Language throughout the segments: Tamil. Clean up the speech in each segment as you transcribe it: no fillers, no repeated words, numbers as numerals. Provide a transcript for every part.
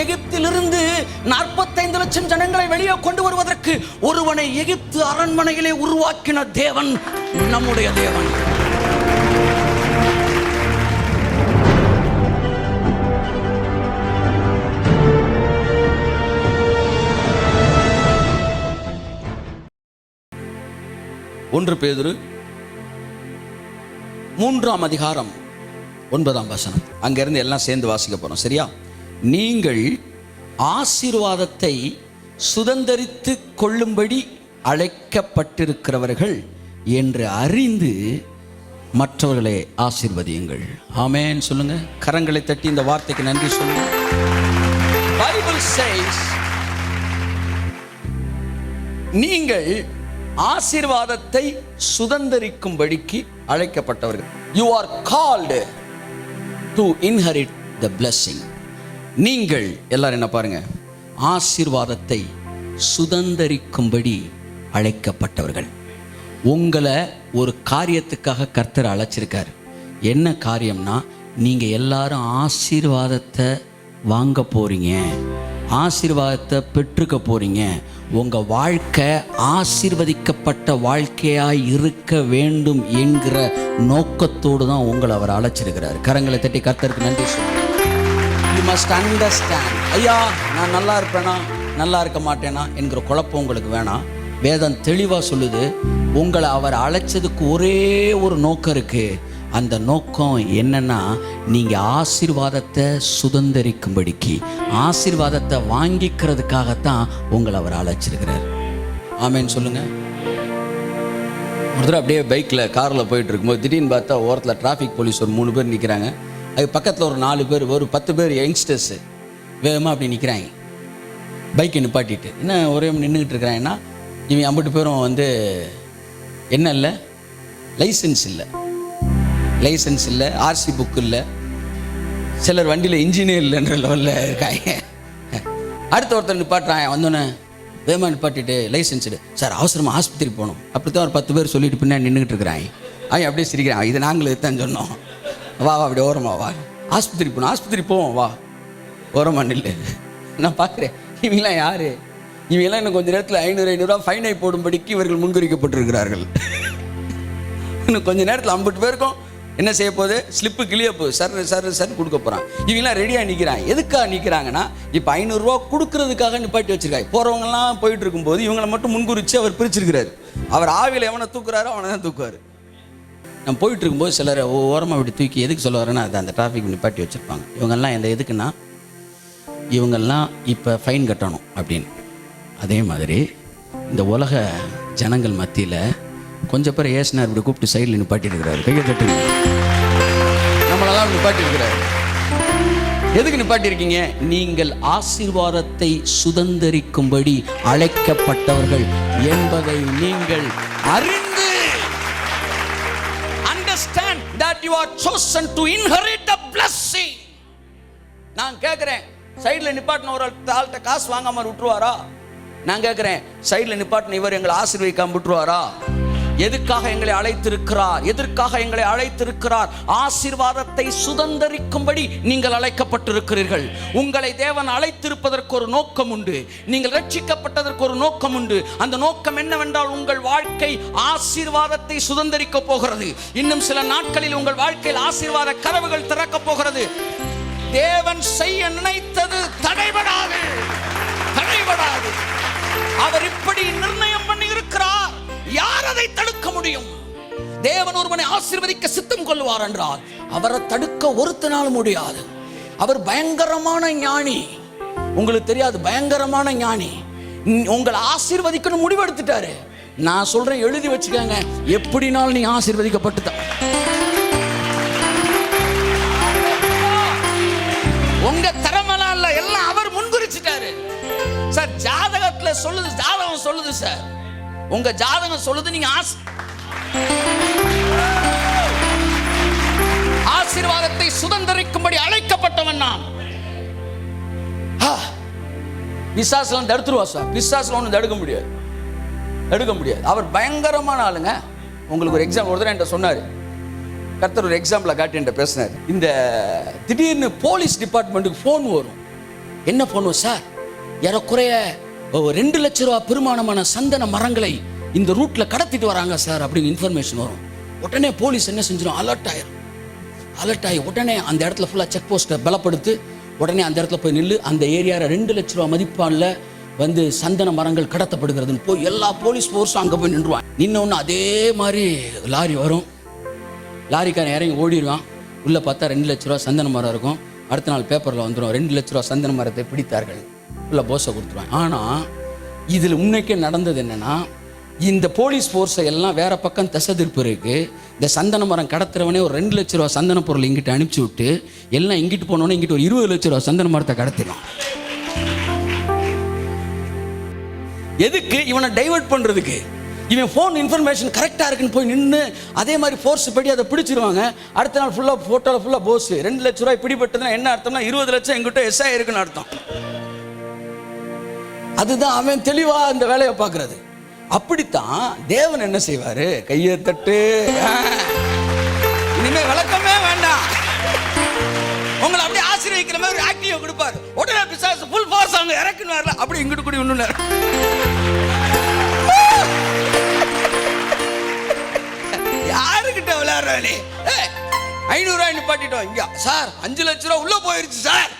எகிப்திலிருந்து 45 லட்சம் ஜனங்களை வெளியே கொண்டு வருவதற்கு ஒருவனை எகிப்து அரண்மனையிலே உருவாக்கின தேவன் நம்முடைய தேவன். ஒன்று பேதுரு 3ஆம் அதிகாரம் 9ஆம் வசனம். அங்கிருந்து எல்லாம் சேர்ந்து வாசிக்க போறோம், சரியா? நீங்கள் ஆசீர்வாதத்தை சுதந்தரித்து கொள்ளும்படி அழைக்கப்பட்டிருக்கிறவர்கள் என்று அறிந்து மற்றவர்களை ஆசீர்வதியுங்கள். ஆமென் சொல்லுங்க. கரங்களை தட்டி இந்த வார்த்தைக்கு நன்றி சொல்லுங்க. பைபிள் சேஸ், நீங்கள் ஆசீர்வாதத்தை சுதந்தரிக்கும்படிக்கு அழைக்கப்பட்டவர்கள். You are called to inherit the blessing. நீங்கள் எல்லாரும் என்ன பாருங்க, ஆசீர்வாதத்தை சுதந்தரிக்கும்படி அழைக்கப்பட்டவர்கள். உங்களை ஒரு காரியத்துக்காக கர்த்தர் அழைச்சிருக்கார். என்ன காரியம்னா, நீங்க எல்லாரும் ஆசீர்வாதத்தை வாங்க போறீங்க, ஆசீர்வாதத்தை பெற்றுக்க போறீங்க. உங்க வாழ்க்கை ஆசீர்வதிக்கப்பட்ட வாழ்க்கையாய் இருக்க வேண்டும் என்கிற நோக்கத்தோடு தான் உங்களை அவர் அழைச்சிருக்கிறார். கரங்களை தட்டி கர்த்தருக்கு நன்றி சொல்லுங்க. You must understand. ஐயா, நான் நல்லா இருப்பேனா நல்லா இருக்க மாட்டேனா என்கிற குழப்பம் உங்களுக்கு வேணாம். வேதம் தெளிவாக சொல்லுது, உங்களை அவர் அழைச்சதுக்கு ஒரே ஒரு நோக்கம் இருக்கு. அந்த நோக்கம் என்னன்னா, நீங்க ஆசீர்வாதத்தை சுதந்தரிக்கும்படிக்கு, ஆசீர்வாதத்தை வாங்கிக்கிறதுக்காகத்தான் உங்களை அவர் அழைச்சிருக்கிறார். ஆமேன்னு சொல்லுங்க. ஒரு தடவை அப்படியே பைக்கில் காரில் போயிட்டு இருக்கும்போது திடீர்னு பார்த்தா ஓரத்தில் டிராஃபிக் போலீஸ் ஒரு 3 பேர் நிற்கிறாங்க. அது பக்கத்தில் ஒரு 4 பேர், ஒரு 10 பேர் யங்ஸ்டர்ஸு வேகமாக அப்படி நிற்கிறாங்க. பைக்கை நிப்பாட்டிட்டு என்ன ஒரே நின்றுக்கிட்டு இருக்கிறாங்கன்னா, இவங்க 50 பேரும் என்ன இல்லை, லைசன்ஸ் இல்லை, ஆர்சி புக் இல்லை, சிலர் வண்டியில் இன்ஜினே இல்லைன்ற லெவலில் இருக்காங்க. அடுத்த ஒருத்தர் நிப்பாட்டுறாங்க. வந்தோன்னே வேகமாக நிப்பாட்டிட்டு லைசன்ஸ் சார், அவசரமாக ஆஸ்பத்திரி போகணும். அப்படி தான் ஒரு 10 பேர் சொல்லிட்டு பின்னாடி நின்றுக்கிட்டு இருக்கிறாங்க. அவங்க அப்படியே சிரிக்கிறாங்க. இது நாங்களும் தான் சொன்னோம். வா அப்படி ஓரமா வா, ஆஸ்பத்திரி போகணும், ஆஸ்பத்திரி போவோம், வா ஓரமா நில்லு. நான் பார்க்குறேன், இவங்களாம் யார்? இவங்கெல்லாம் இன்னும் கொஞ்சம் நேரத்தில் 500 ஃபைனை போடும்படிக்கு இவர்கள் முன்குறிக்கப்பட்டிருக்கிறார்கள். இன்னும் கொஞ்சம் நேரத்தில் 50 பேருக்கும் என்ன செய்ய போகுது, ஸ்லிப்பு கிளிய போகுது, சர் கொடுக்க போகிறான். இவங்களாம் ரெடியாக நிற்கிறாங்க. எதுக்காக நிற்கிறாங்கன்னா, இப்போ 500 ரூபா கொடுக்கறதுக்காக நிப்பாட்டி வச்சிருக்காங்க. போகிறவங்கலாம் போயிட்டு இருக்கும்போது இவங்களை மட்டும் முன்குறிச்சு அவர் பிரிச்சிருக்கிறாரு. அவர் ஆவியில் எவனை தூக்குறாரோ அவனை தான் தூக்குவார். நம்ம போயிட்டு இருக்கும்போது சிலரை ஓரமாக இப்படி தூக்கி எதுக்கு சொல்ல வரேன்னா, அதை அந்த டிராஃபிக் நிப்பாட்டி வச்சுருப்பாங்க. இவங்கெல்லாம் எந்த எதுக்குன்னா, இவங்கெல்லாம் இப்போ ஃபைன் கட்டணும் அப்படின்னு. அதே மாதிரி இந்த உலக ஜனங்கள் மத்தியில் கொஞ்சம் பேர் ஏசுனார் இப்படி கூப்பிட்டு சைடில் நிப்பாட்டிருக்கிறாரு. கையை தட்டு, நம்மளெல்லாம் நிப்பாட்டிருக்கிறாரு. எதுக்கு நிப்பாட்டிருக்கீங்க? நீங்கள் ஆசீர்வாதத்தை சுதந்தரிக்கும்படி அழைக்கப்பட்டவர்கள் என்பதை நீங்கள் அறிந்து, understand that you are chosen to inherit the blessing. நான் கேட்கிறேன், சைடில் நிப்பாட்டின ஒரு ஆள்கிட்ட காசு வாங்காம விட்டுருவாரா? நான் கேட்கிறேன், சைடில் நிப்பாட்டின இவர் எங்களை ஆசீர்வதிக்காம விட்டுருவாரா? எதுக்காக எங்களை அழைத்திருக்கிறார்? எதற்காக எங்களை அழைத்திருக்கிறார்? ஆசீர்வாதத்தை சுதந்தரிக்கும்படி நீங்கள் அழைக்கப்பட்டிருக்கிறீர்கள். உங்களை தேவன் அழைத்திருப்பதற்கு ஒரு நோக்கம் உண்டு. நீங்கள் ரட்சிக்கப்பட்டதற்கு ஒரு நோக்கம் உண்டு. அந்த நோக்கம் என்னவென்றால், உங்கள் வாழ்க்கை ஆசீர்வாதத்தை சுதந்தரிக்க போகிறது. இன்னும் சில நாட்களில் உங்கள் வாழ்க்கையில் ஆசீர்வாத கதவுகள் திறக்க போகிறது. தேவன் செய்ய நினைத்தது தடைபடாது. அவர் இப்படி நிர்ணயம் பண்ணி இருக்கிறார். யார் அதை தடுக்க முடியும்? தேவன் ஒருவனை ஆசீர்வதிக்க சித்தம் கொள்வார் என்றால் அவரை தடுக்க ஒருத்தனாலும் முடியாது. அவர் பயங்கரமான ஞானி. உங்களுக்கு தெரியாது, பயங்கரமான ஞானி. உங்களை ஆசீர்வதிக்கணும் முடிவெடுத்துட்டாரு. நான் சொல்றேன், எழுதி வச்சுக்கோங்க, எப்படினாலும் நீ ஆசீர்வதிக்கப்பட்டுதான். உங்க திறமைலாம் இல்ல, எல்லாம் அவர் முன்குறிச்சிட்டாரு. சார், ஜாதகத்துல சொல்லுது, ஜாதகம் சொல்லுது சார், உங்க ஜாதகம் சொல்லுது நீங்க ஆசீர்வாதத்தை சுதந்தரிக்கும்படி அழைக்கப்பட்டவன் நான். பிசாசுலாம் தடுத்துருவா சார், பிசாசுல ஒன்றும் தடுக்க முடியாது. அவர் பயங்கரமான ஆளுங்க. உங்களுக்கு ஒரு எக்ஸாம்பிள் ஒரு தடவை என்கிட்ட சொன்னார். கர்த்தர் ஒரு எக்ஸாம்பிளை காட்டி என்கிட்ட பேசினார். இந்த திடீர்னு போலீஸ் டிபார்ட்மெண்ட்டுக்கு ஃபோன் வரும். என்ன பண்ணுவோம் சார், ஏறக்குறைய 2 லட்ச ரூபா பெருமானமான சந்தன மரங்களை இந்த ரூட்ல கடத்திட்டு வராங்க சார் அப்படின்னு இன்ஃபர்மேஷன் வரும். உடனே போலீஸ் என்ன செஞ்சிடும், அலர்ட் ஆகி உடனே அந்த இடத்துல ஃபுல்லாக செக் போஸ்ட்டை பலப்படுத்து, உடனே அந்த இடத்துல போய் நில்லு. அந்த ஏரியாவில் 2 லட்ச ரூபா மதிப்பானில் வந்து சந்தன மரங்கள் கடத்தப்படுகிறதுன்னு போய் எல்லா போலீஸ் ஃபோர்ஸும் அங்கே போய் நின்றுவான். நின்னொன்று அதே மாதிரி லாரி வரும், லாரிக்காரன் இறங்கி ஓடிடுவான். உள்ளே பார்த்தா 2 லட்ச ரூபா சந்தன மரம் இருக்கும். அடுத்த நாள் பேப்பரில் வந்துடும், 2 லட்ச ரூபா சந்தன மரத்தை பிடித்தார்கள், உள்ள போஸை கொடுத்துருவாங்க. ஆனால் இதில் உண்மைக்கே நடந்தது என்னென்னா, இந்த போலீஸ் ஃபோர்ஸை எல்லாம் வேற பக்கம் திசை திருப்பிருக்கு. இந்த சந்தன மரம் கடத்துறவனே ஒரு 2 லட்ச ரூபா சந்தன பொருள் இங்கிட்டு அனுப்பிச்சி விட்டு எல்லாம் இங்கிட்டு போனோன்னே இங்கிட்டு ஒரு 20 லட்ச ரூபா சந்தன மரத்தை கடத்திடும். எதுக்கு? இவனை டைவர்ட் பண்ணுறதுக்கு. இவன் ஃபோன் இன்ஃபர்மேஷன் கரெக்டாக இருக்குன்னு போய் நின்று அதே மாதிரி ஃபோர்ஸ் படி அதை பிடிச்சிருவாங்க. அடுத்த நாள் ஃபுல்லாக ஃபோட்டோவில் ஃபுல்லாக போஸ் 2 லட்ச ரூபாய் பிடிபட்டதுன்னா என்ன அர்த்தம்னா 20 லட்சம் எங்கிட்ட எஸ்ஐ இருக்குன்னு அர்த்தம். அதுதான் அவன் தெளிவாக இந்த வேலையை பார்க்கறது. அப்படித்தான் தேவன் என்ன செய்வாரு, கையை தட்டு, இனிமே விளக்கமே வேண்டாம், உங்களை அப்படியே ஆசீர்வதிக்கிற மாதிரி ஆக்டிவ் கொடுப்பாரு. உடனே பிசாசு ஃபுல் ஃபோர்ஸ் அவங்க இறக்குனார்ல, அப்படி இங்கிட்டு கூடி ஒண்ணு யாருக்கிட்ட விளையாடுறானே, 500 ரூபாய் நிப்பாட்டிட்டோம் இங்க சார், 5 லட்ச ரூபாய் உள்ள போயிருச்சு சார்,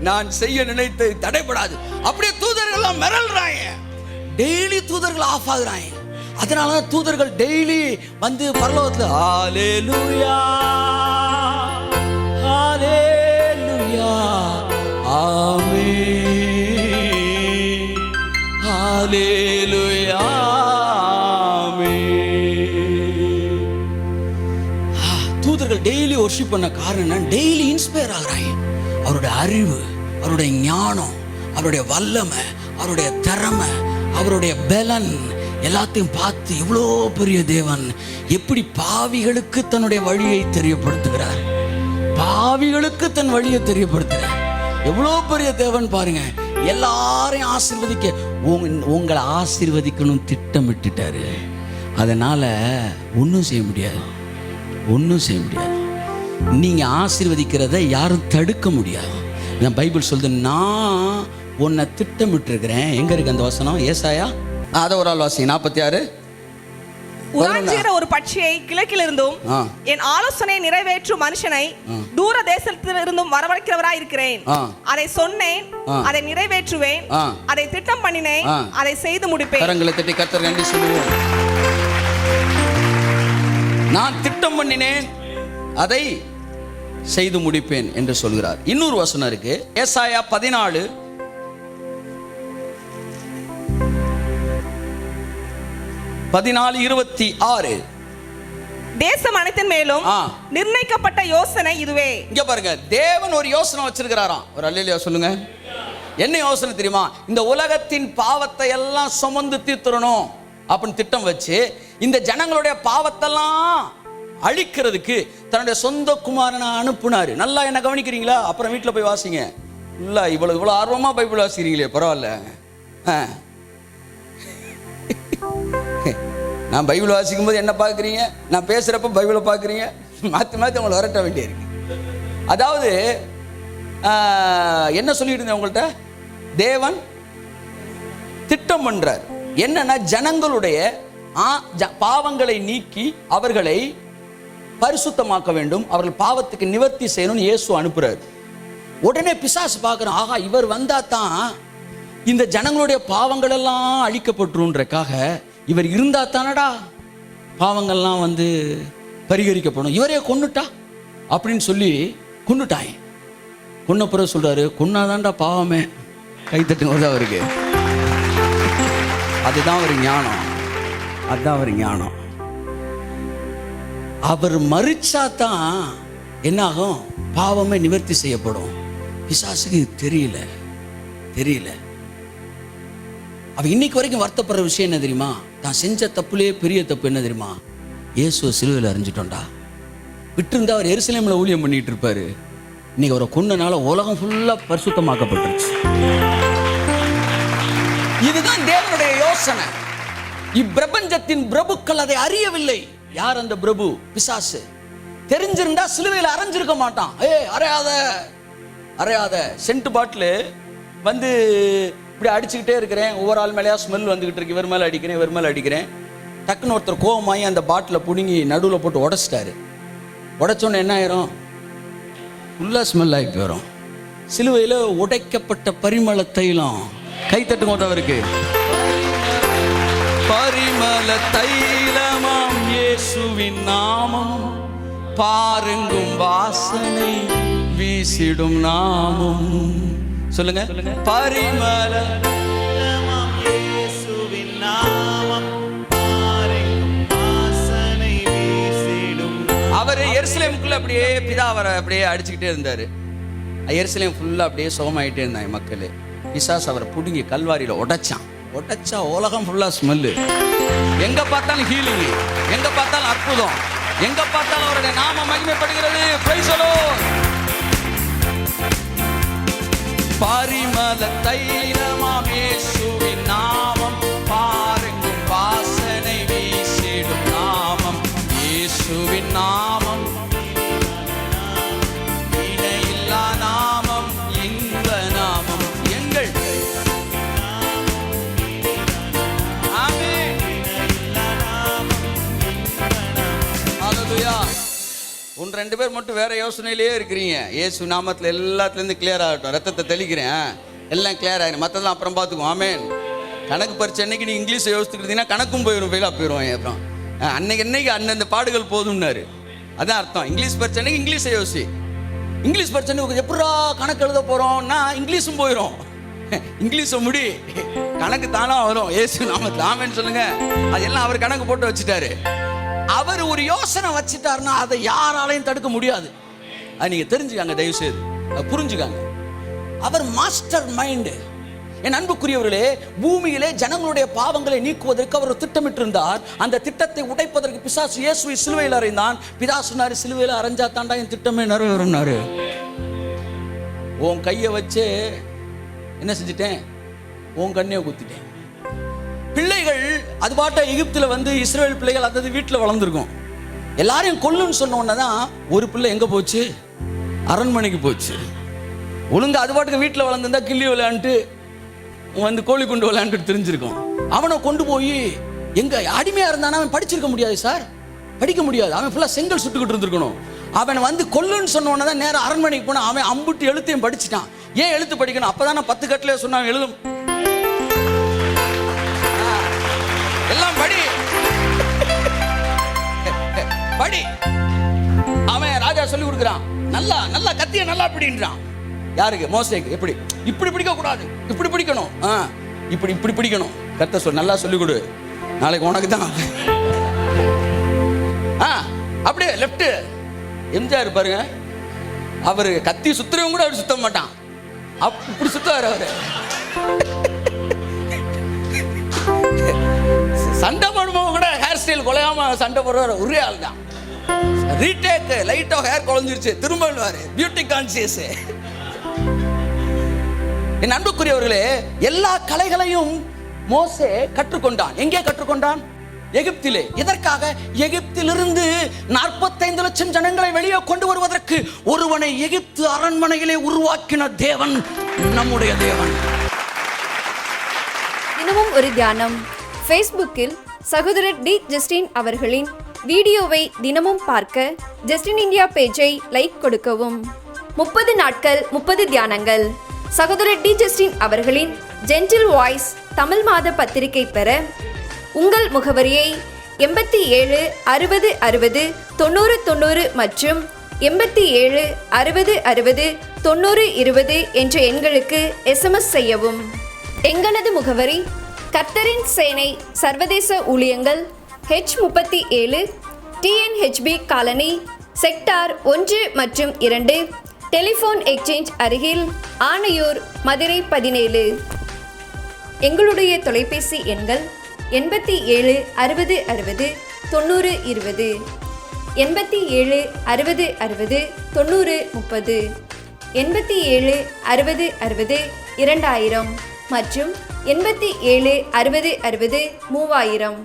நான் செய்ய நினைத்தது தடைபடாது. அப்படியே தூதர்கள் மிரள்றாங்க, டெய்லி தூதர்கள் ஆஃப் ஆகுறாங்க. அதனால தூதர்கள் டெய்லி வந்து பரலோகத்துல ஹalleluya ஹalleluya ஆமென் ஹalleluya ஆமென். தூதர்கள் டெய்லி வொர்ஷிப் பண்ண காரணம், டெய்லி இன்ஸ்பயர் ஆகுறாங்க. அவருடைய அறிவு, அவருடைய ஞானம், அவருடைய வல்லமை, அவருடைய திறமை, அவருடைய பலன் எல்லாத்தையும் பார்த்து இவ்வளோ பெரிய தேவன் எப்படி பாவிகளுக்கு தன்னுடைய வழியை தெரியப்படுத்துகிறார், பாவிகளுக்கு தன் வழியை தெரியப்படுத்துகிறார். எவ்வளோ பெரிய தேவன் பாருங்க. எல்லாரையும் ஆசீர்வதிக்க, உங்களை ஆசீர்வதிக்கணும் திட்டமிட்டுட்டாரு. அதனால ஒன்றும் செய்ய முடியாது, ஒன்றும் செய்ய முடியாது. நீங்க ஆசீர்வதிக்கிறத யாரும் தடுக்க முடியாது. நான் பைபிள் சொல்லுது, நான் உன்னை திட்டமிட்டு இருக்கிறேன். எங்க இருக்கு அந்த வசனம்? ஏசாயா, அத ஒரு ஆள் வாசி, 46. உராஞ்சுகிற ஒரு பட்சியை கிழக்கிலிருந்தும் என் ஆலோசனை நிறைவேற்றும் மனுஷனை தூர தேசத்திலிருந்தும் வரவழைக்கிறவராய் இருக்கிறேன். அதை சொன்னேன், அதை நிறைவேற்றுவேன், அதை திட்டம் பண்ணினேன், அதை செய்து முடிப்பேன். கரங்களை தட்டி கர்த்தர் நன்றி சொல்லுவோம். நான் திட்டம் பண்ணினேன், அதை செய்து முடிப்பேன் என்று சொல்கிறார். இன்னொரு வசனம் இருக்கு, ஏசாயா 14:26. தேசம் அனைத்தின் மேலும் நிர்ணயிக்கப்பட்ட யோசனை இதுவே. இங்க பாருங்க, தேவன் ஒரு யோசனை வச்சிருக்கிறாராம். ஒரு அல்லேலூயா சொல்லுங்க. என்ன யோசனை தெரியுமா? இந்த உலகத்தின் பாவத்தை எல்லாம் சுமந்து தீர்த்துறணும் அப்படின்னு திட்டம் வச்சு இந்த ஜனங்களுடைய பாவத்தெல்லாம் அழிக்கிறதுக்கு தன்னுடைய சொந்த குமாரனை அனுப்புனாரு. நல்லா என்ன கவனிக்கிறீங்களா? அப்புறம் வீட்டில் போய் வாசிங்க. இல்லை இவ்வளோ ஆர்வமாக பைபிள் வாசிக்கிறீங்களே, பரவாயில்ல. நான் பைபிள் வாசிக்கும் போது என்ன பார்க்குறீங்க, நான் பேசுகிறப்ப பைபிளை பார்க்குறீங்க, மாற்றி மாற்றி அவங்களை வரட்ட வேண்டியிருக்கு. அதாவது என்ன சொல்லிட்டு இருந்தேன் உங்கள்கிட்ட, தேவன் திட்டம் பண்றார். என்னன்னா ஜனங்களுடைய பாவங்களை நீக்கி அவர்களை பரிசுத்தமாக்க வேண்டும், அவர்கள் பாவத்துக்கு நிவர்த்தி செய்யணும்னு இயேசு அனுப்புறாரு. உடனே பிசாசு பார்க்குறான், ஆகா இவர் வந்தா தான் இந்த ஜனங்களுடைய பாவங்கள் எல்லாம் அழிக்கப்பட்டுருன்றக்காக, இவர் இருந்தா தானடா பாவங்கள்லாம் வந்து பரிகரிக்கப்படும், இவரே கொன்னுட்டா அப்படின்னு சொல்லி கொன்னுட்டாங்க. கொன்ன பிறகு சொல்றாரு, கொன்னாதான்டா பாவமே. கைத்தட்டுங்க அவருக்கு. அதுதான் ஒரு ஞானம், அதுதான் ஒரு ஞானம். அவர் மரிச்சா தான் என்ன ஆகும், பாவமே நிவர்த்தி செய்யப்படும். பிசாசுக்கு தெரியல. அவன் இன்னைக்கு வரைக்கும் வருத்தப்படுற விஷயம் என்ன தெரியுமா? தான் செஞ்ச தப்புலேயே பெரிய தப்பு என்ன தெரியுமா? இயேசுவை சிலுவையில் அறைஞ்சிட்டோம்டா. விட்டுருந்தா அவர் எருசலேமில் ஊழியம் பண்ணிட்டு இருப்பாரு. இன்னைக்கு அவரை கொன்னனால உலகம் ஃபுல்லா பரிசுத்தமாக்கப்பட்டுருச்சு. இதுதான் தேவனுடைய யோசனை. இப்பிரபஞ்சத்தின் பிரபுக்கள் அதை அறியவில்லை. யார் அந்த பிரபு? பிசாசு. தெரிஞ்சிருந்தா சிலுவையில் அரைஞ்சிருக்க மாட்டான். அறையாத அறையாத சென்ட் பாட்டிலு வந்து இப்படி அடிச்சுக்கிட்டே இருக்கிறேன். ஒவ்வொரு ஆள் மேலேயா ஸ்மெல் வந்துக்கிட்டு இருக்கு. இவர் மேலே அடிக்கிறேன், இவர் மேலே அடிக்கிறேன். டக்குன்னு ஒருத்தர் கோவமாகி அந்த பாட்டிலை பிடுங்கி நடுவில் போட்டு உடைச்சிட்டாரு. உடைச்சோன்னு என்ன ஆயிரும்? ஃபுல்லாக ஸ்மெல் ஆகிட்டு வரும். சிலுவையில் உடைக்கப்பட்ட பரிமள தைலம். கை தட்டுங்க அவருக்கு. பரிமள தைலமாம் இயேசுவின் நாமம், பாருங்கும் வாசனை வீசிடும் நாமம். சொல்லுங்க, பரிமள தைலமாம் இயேசுவின் நாமம், பாருங்கும் வாசனை வீசிடும். அவர் எருசலேமுக்குள்ள அப்படியே பிதா அவரை அப்படியே அடிச்சுக்கிட்டே இருந்தாரு. எருசலேம் ஃபுல்லா அப்படியே சுகமாயிட்டே இருந்தாங்க மக்கள். பிசாசு அவரை பிடுங்கி கல்வாரியில உடைச்சா உலகம் ஃபுல்லா ஸ்மெல்லு. எங்க பார்த்தாலும் ஹீலிங், எங்க பார்த்தாலும் அற்புதம், எங்க பார்த்தாலும் அவருடைய நாம மகிமைப்படுகிறது. Praise the Lord. பரிமள தைலமாம் இயேசுவின் நாமம், பாருங்கும் வாசனை வீசிடும் நாமம். இயேசுவின் நாமம் இணையில்லா நாமம், இன்ப நாமம் எங்கள். ஒன்று ரெண்டு பேர் மட்டும் வேற யோசனையிலேயே இருக்கிறீங்க. இயேசு நாமத்தில் எல்லாத்துலேருந்து கிளியர் ஆகட்டும். ரத்தத்தை தெளிக்கிறேன், எல்லாம் கிளியர் ஆகிடும். மற்றதெல்லாம் அப்புறம் பார்த்துக்குவோம். ஆமேன். கணக்கு பரிச்சை அன்னைக்கு நீ இங்கிலீஷை யோசிச்சுக்கிட்டீங்கன்னா கணக்கும் போயிடும், ஃபெயிலாக போயிடுவாங்க. அப்புறம் அன்னைக்கு அந்தந்த பாடுகள் போதும்னாரு. அதான் அர்த்தம். இங்கிலீஷ் பரிச்சை அன்னைக்கு இங்கிலீஷை யோசி. இங்கிலீஷ் பரிச்சை எப்படா கணக்கு எழுத போகிறோம்னா இங்கிலீஷும் போயிடும். இங்கிலீஷை முடி, கணக்கு தானா வரும். இயேசு நாமத்தில் ஆமேன்னு சொல்லுங்க. அதெல்லாம் அவர் கணக்கு போட்டு வச்சுட்டாரு. அவர் ஒரு யோசனை வச்சுட்டாருன்னா அதை யாராலையும் தடுக்க முடியாது. அது நீங்க தெரிஞ்சுக்காங்க, தயவு செய்து புரிஞ்சுக்காங்க. அவர் மாஸ்டர் மைண்டு. என் அன்புக்குரியவர்களே, பூமியிலே ஜனங்களுடைய பாவங்களை நீக்குவதற்கு அவர் திட்டமிட்டு இருந்தார். அந்த திட்டத்தை உடைப்பதற்கு பிசாசு இயேசுவை சிலுவையில் அறைந்தான். பிதா சொன்னாரு, சிலுவையில் அரைஞ்சா தாண்டா என் திட்டமே நிறைவேறும்னாரு. உன் கையை வச்சு என்ன செஞ்சிட்டேன்? உன் கண்ணையை குத்திட்டேன். பிள்ளைகள் அது பாட்ட எகிப்துல வந்து இஸ்ரேல் பிள்ளைகள் அதாவது வீட்டில் வளர்ந்துருக்கும். எல்லாரையும் கொல்லுன்னு சொன்ன உடனே தான் ஒரு பிள்ளை எங்க போச்சு? அரண்மனைக்கு போச்சு. ஒழுங்கா அது பாட்டுக்கு வீட்டில் வளர்ந்துருந்தா கிள்ளி விளையாண்டு வந்து கோழி கொண்டு விளையாண்டு தெரிஞ்சிருக்கும். அவனை கொண்டு போய் எங்க அடிமையா இருந்தானா அவன் படிச்சிருக்க முடியாது சார், படிக்க முடியாது. அவன் ஃபுல்லா செங்கல் சுட்டுக்கிட்டு இருந்திருக்கணும். அவன் வந்து கொல்லுன்னு சொன்ன உடனே தான் நேரம் அரண்மனைக்கு போனா அவன் அம்புட்டு எழுத்தையும் படிச்சுட்டான். ஏன் எழுத்து படிக்கணும்? அப்பதான் 10 கட்டிலே சொன்னான் எழுதும். எல்லாம் படி. அவன் ராஜா சொல்லி கொடுக்குறான், நல்லா நல்லா கத்திய நல்லா பிடின்றான். யாருக்கு? மோசேக்கு. எப்படி? இப்படி பிடிக்க கூடாது, இப்படி பிடிக்கணும், இப்படி பிடிக்கணும். கர்த்தர் சொல், நல்லா சொல்லி கொடு, நாளைக்கு உனக்கு தான். அப்படியே லெப்ட். எம்ஜிஆர் பாருங்க, அவரு கத்தி சுத்துறவங்க கூட அவர் சுத்த மாட்டான், இப்படி சுத்துவார் அவரு. சண்டை போடும்போது கூட ஹேர் ஸ்டைல் குலையாம சண்டை போடுற ஒரே ஆள் தான். ரீடேக், லைட்டா ஹேர் குலைஞ்சிருச்சு, திரும்ப பியூட்டி கான்சியஸ். என் அன்புக்குரியவர்களே, எல்லா கலைகளையும் மோசே கற்றுக்கொண்டான். எங்கே கற்றுக்கொண்டான்? எகிப்திலே. எதற்காக? எகிப்திலிருந்து 45 லட்சம் ஜனங்களை வெளியே கொண்டு வருவதற்கு ஒருவனை எகிப்து அரண்மனையிலே உருவாக்கின தேவன் நம்முடைய தேவன். தினமும் ஒரு தியானம். ஃபேஸ்புக்கில் சகோதரர் டி ஜஸ்டின் அவர்களின் வீடியோவை தினமும் பார்க்க ஜஸ்டின் இந்தியா பேஜை லைக் கொடுக்கவும். 30 நாட்கள் 30 தியானங்கள். சகோதரர் டி ஜஸ்டின் அவர்களின் ஜென்டில் வாய்ஸ் தமிழ் மாத பத்திரிகை பெற உங்கள் முகவரியை 87 60 60 90 90 மற்றும் 87 60 60 90 20 என்ற எண்களுக்கு SMS செய்யவும். எங்களது முகவரி கர்த்தரின் சேனை சர்வதேச ஊழியங்கள், H37 TNHB காலனி, செக்டார் 1 மற்றும் 2, டெலிஃபோன் எக்ஸ்சேஞ்ச் அருகில், ஆனையூர், மதுரை 17. எங்களுடைய தொலைபேசி எண்கள் 87 60 60 90 20, 87 60 60 90 30, 87 60 60 2000 மற்றும் 87 60 60 3000.